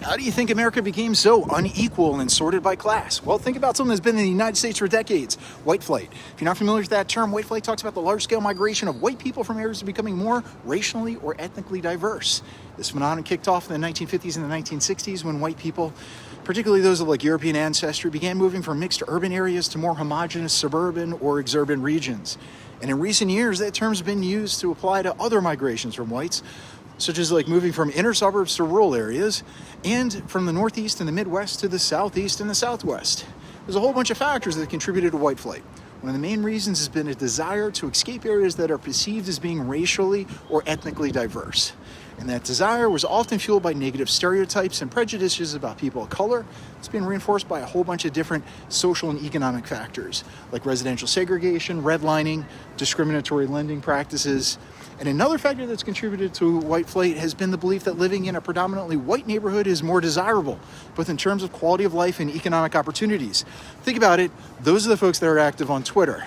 How do you think America became so unequal and sorted by class? Well, think about something that's been in the United States for decades, white flight. If you're not familiar with that term, white flight talks about the large-scale migration of white people from areas becoming more racially or ethnically diverse. This phenomenon kicked off in the 1950s and the 1960s when white people, particularly those of European ancestry, began moving from mixed urban areas to more homogeneous suburban or exurban regions. And in recent years, that term's been used to apply to other migrations from whites, such as moving from inner suburbs to rural areas, and from the Northeast and the Midwest to the Southeast and the Southwest. There's a whole bunch of factors that contributed to white flight. One of the main reasons has been a desire to escape areas that are perceived as being racially or ethnically diverse. And that desire was often fueled by negative stereotypes and prejudices about people of color. It's been reinforced by a whole bunch of different social and economic factors, like residential segregation, redlining, discriminatory lending practices. And another factor that's contributed to white flight has been the belief that living in a predominantly white neighborhood is more desirable, both in terms of quality of life and economic opportunities. Think about it, those are the folks that are active on Twitter.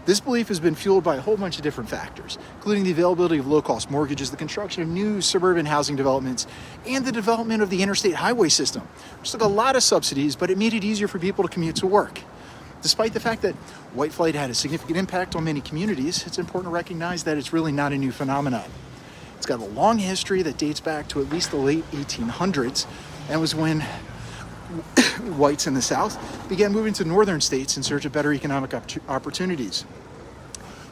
This belief has been fueled by a whole bunch of different factors, including the availability of low-cost mortgages, the construction of new suburban housing developments, and the development of the interstate highway system, which took a lot of subsidies, but it made it easier for people to commute to work. Despite the fact that white flight had a significant impact on many communities, it's important to recognize that it's really not a new phenomenon. It's got a long history that dates back to at least the late 1800s, and was when whites in the South began moving to northern states in search of better economic opportunities.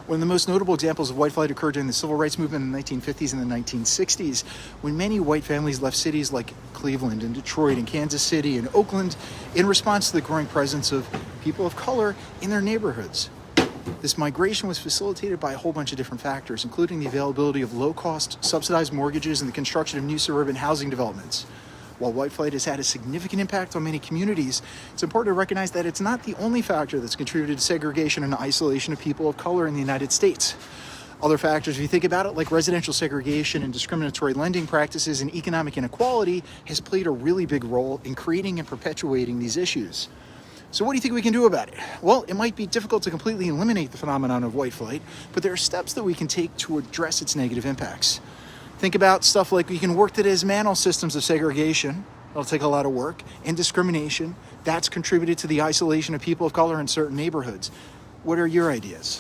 One of the most notable examples of white flight occurred during the civil rights movement in the 1950s and the 1960s, when many white families left cities like Cleveland and Detroit and Kansas City and Oakland in response to the growing presence of people of color in their neighborhoods. This migration was facilitated by a whole bunch of different factors, including the availability of low-cost, subsidized mortgages and the construction of new suburban housing developments. While white flight has had a significant impact on many communities, it's important to recognize that it's not the only factor that's contributed to segregation and isolation of people of color in the United States. Other factors, if you think about it, like residential segregation and discriminatory lending practices and economic inequality, has played a really big role in creating and perpetuating these issues. So what do you think we can do about it? Well, it might be difficult to completely eliminate the phenomenon of white flight, but there are steps that we can take to address its negative impacts. Think about stuff like we can work to dismantle systems of segregation. That'll take a lot of work. And discrimination. That's contributed to the isolation of people of color in certain neighborhoods. What are your ideas?